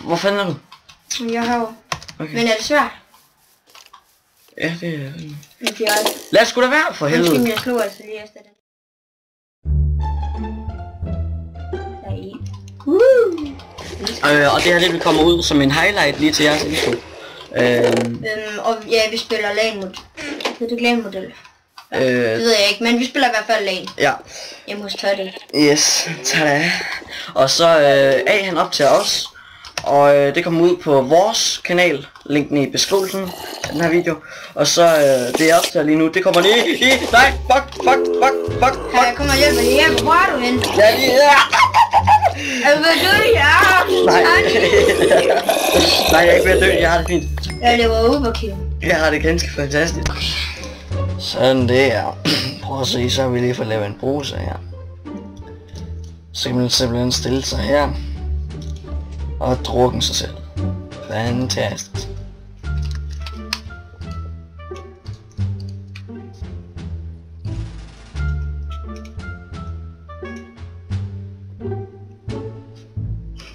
Hvor fanden er du? Jeg har jo. Okay. Men er det svært? Ja, det er... Okay. Lad os sgu da være, for helvede. Undskyld, jeg slog altså lige efter den. Og det her det vil komme ud som en highlight lige til jeres intro. Og ja, vi spiller LAN-model. Det er det LAN-model. Det ved jeg ikke, men vi spiller i hvert fald LAN. Ja. Hjemme hos Toddy. Yes, tada. Og så A han op til os. Og det kommer ud på vores kanal. Linken i beskrivelsen af den her video. Og så det er op til lige nu. Det kommer lige i... Nej, fuck. Kan jeg komme og hjælpe dig hjem? Hvor er du henne? Ja, lige der. Er du ved at dø? Ja. Nej. Nej, jeg er ikke ved at dø. Jeg har det fint. Jeg lever overkill. Jeg har det ganske fantastisk. Sådan det er. Prøv at se, så har vi lige fået lavet en bruse her. Så kan man simpelthen stille sig her. Og drukken sig selv. Fantastisk.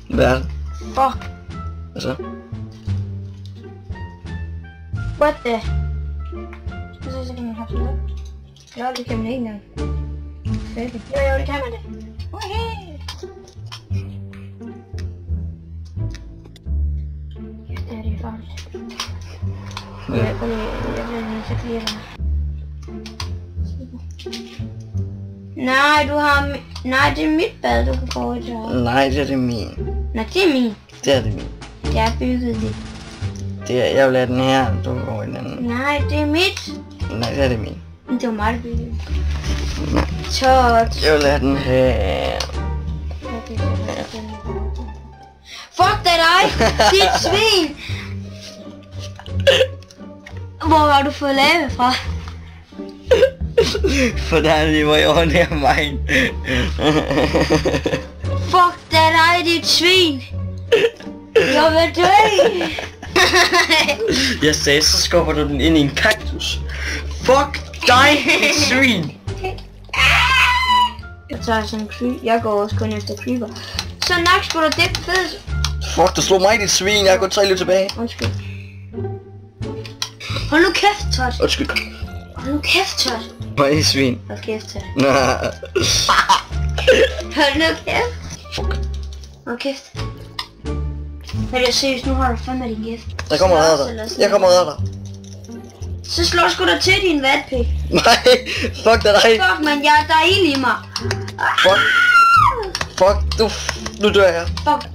Hvad er det? Fuck. Hvad så? What the? Så kan man have sådan noget. Jo, det kan man ikke engang. Jo, det kan man det. Okay. Ja, det er farligt. Jeg bliver lige så clear dig. Nej, du har... Nej, det er mit bad, du kan få i dag. Nej, det er det min. Nej, det er min. Det er det min. Jeg har bygget det. Det er, jeg vil have den her, du kan gå i den anden. Nej, det er mit. Nej, det er det min. Men det var mig, der byggede. Tot. Jeg vil have den her. Fuck det dig! Dit svin! Hvor har du fået lave fra? For der er lige, hvor jeg var nær mig. Fuck det dig, dit svin! Jeg vil dø! Jeg sagde, så skubber du den ind i en kaktus. Fuck dig, dit svin! Jeg tager sådan en creep. Jeg går også kun efter creeper. Så nok skulle du det fedt. Fuck, du slog mig, dit svin. Jeg har gået 3 liv tilbage. Undskyld. Hold nu kæft, Tot. Undskyld. Hold nu kæft, Tot. Mig, svin. Hold kæft, Tot. Nej. Hold nu kæft. Fuck. Hold kæft. Men jeg seriøst, nu har du fandme din kæft. Jeg kommer og redder dig. Jeg kommer og redder dig. Så slår sgu da til din vatpik. Nej, fuck dig. Fuck man, der er ild i mig. Fuck. Fuck, nu dør jeg. Fuck.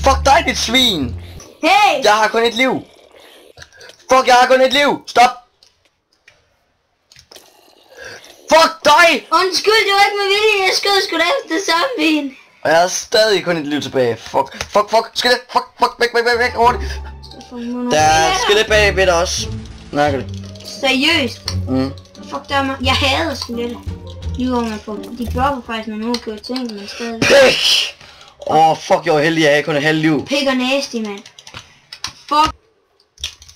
Fuck dig, dit svin. Hey! Jeg har kun et liv. Fuck, jeg har kun et liv. Stop. Fuck dig. Undskyld, det var ikke med vilje. Jeg skød sgu da efter zombien. Og jeg har stadig kun et liv tilbage. Fuck. Skelet. Fuck. Væk. Hurtigt. Der er skelet bag ved dig også. Nej, det. Seriøst? Fuck der er mig. Jeg hader skeletter. Lige hvor man får. De dropper faktisk, når nogen kører ting, men stadig. Pik! Fuck, jeg var heldig, at jeg kun har halv liv. Pik og nasty, mand.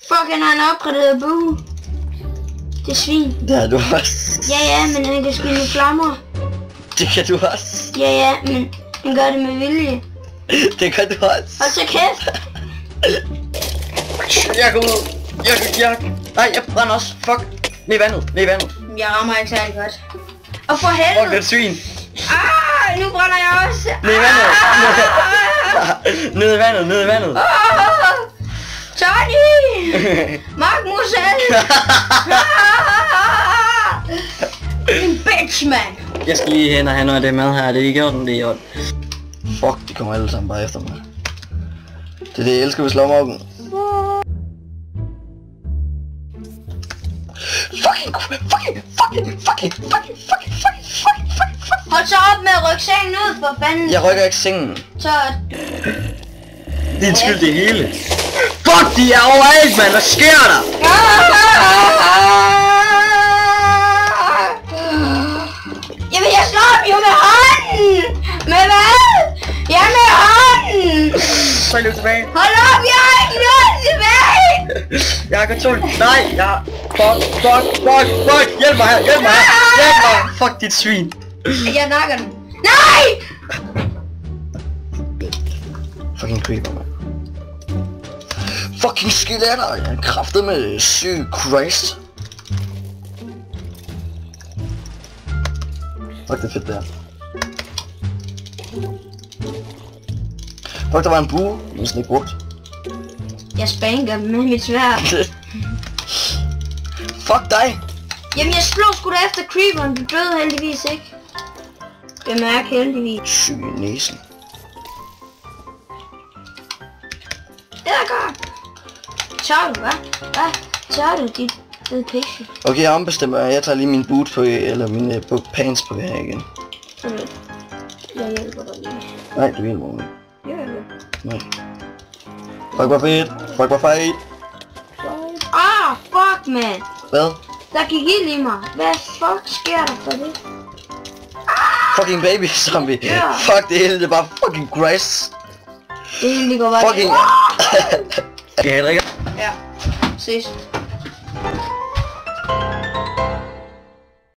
Fuck, han har en opgraderet bue. Det er svin. Det har du også. Ja, men han kan skyde med flammer. Det kan du også. Ja, men han gør det med vilje. Det kan du også. Hold så kæft. Jeg går ud. Nej, jeg brænder også. Fuck. Ned i vandet. Jeg rammer ikke særlig godt. Og for helvede. Fuck, det er svin. Nu brænder jeg også. Ned i vandet. Ned i vandet. Tony! Mark Musel! En bitch, man! Jeg skal lige hen og have noget af det mad her. Det er ikke gjort, det er gjort. Fuck, de kommer alle sammen bare efter mig. Det er det, jeg elsker ved slowmogen. Fucking. Hold så op med at rykke sengen ud, for fanden. Jeg rykker ikke sengen. Så... Din skyld det hele. Fuck, de er overalt, mand. Hvad sker der? Jamen, jeg slår dem jo med hånden. Med hvad? Ja, med hånden. Så er jeg tilbage. Hold op, jeg har ikke noget tilbage. Jeg har kontrol. Nej, jeg har... Fuck. Hjælp mig her. Fuck dit svin. Jeg nakker den. Nej! creeper, mand. Fucking skeletter, jeg er kraftet med syg Christ. Fuck, det er fedt der. Fuck, der var en bue, jeg næsten ikke brugt. Jeg spanker dem med mit sværd. Fuck dig! Jamen jeg slog sgu da efter creeperen, du døde heldigvis ikke. Bemærk heldigvis. Syg i næsen. Edderkop! Tør du, hvad? Tør du, dit fede pixie? Okay, jeg ombestemmer. Jeg tager lige min boot på, eller mine pants på her igen. Okay. Jeg hjælper dig lige. Nej, du hjælper mig. Ja. Nej. Fuck, hvor fedt. Fuck, hvor fejl. Ah, fuck, man. Hvad? Der gik ild i mig. Hvad fuck sker der for det? Fucking baby zombie. Ja. Fuck det hele, det er bare fucking Christ. Det hele går bare. Fucking... Skal jeg drikke? Ja. Ses.